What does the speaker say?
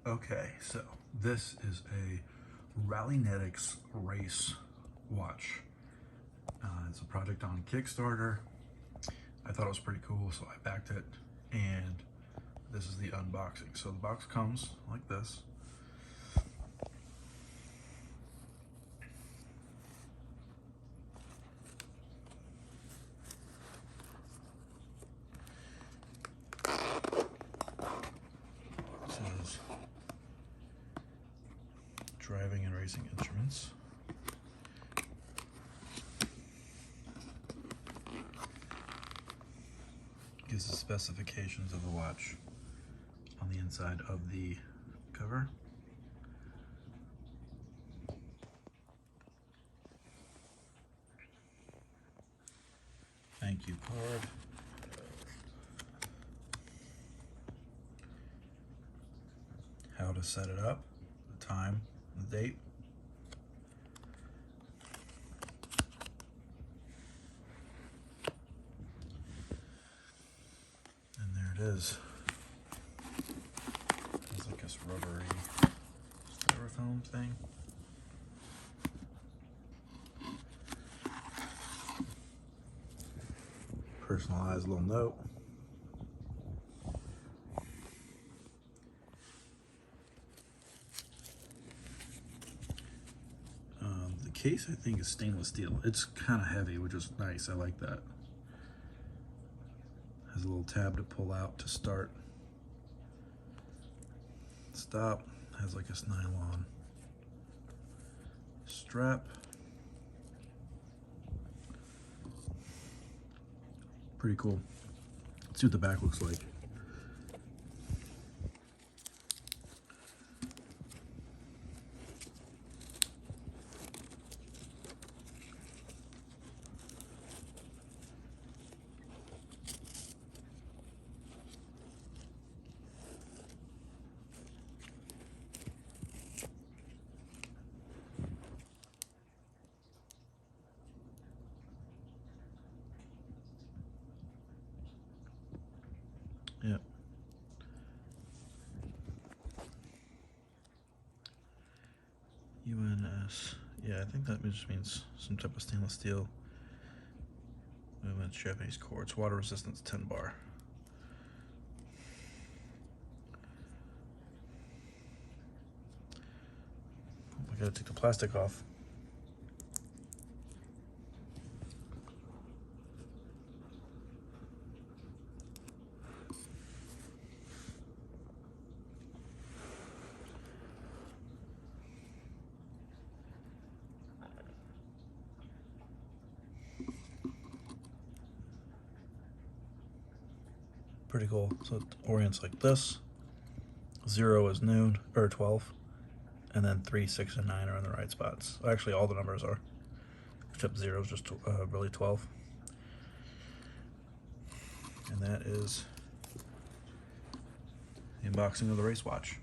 Okay, so this is a Rallynetics race watch. It's a project on Kickstarter. I thought it was pretty cool, so I backed it, and this is the unboxing. So the box comes like this. It says driving and racing instruments. Gives the specifications of the watch on the inside of the cover. Thank you card. How to set it up, the time, the date. And there it is. It's like this rubbery styrofoam thing. Personalized little note. The case, I think, is stainless steel. It's kind of heavy, which is nice. I like that. Has a little tab to pull out to start. Stop. Has like this nylon strap. Pretty cool. Let's see what the back looks like. Yep. UNS. Yeah, I think that just means some type of stainless steel. Movement, Japanese quartz, water resistance 10 bar. I gotta take the plastic off. Pretty cool. So it orients like this. 0 is noon, or 12. And then 3, 6, and 9 are in the right spots. Actually, all the numbers are. Except 0 is just really 12. And that is the unboxing of the race watch.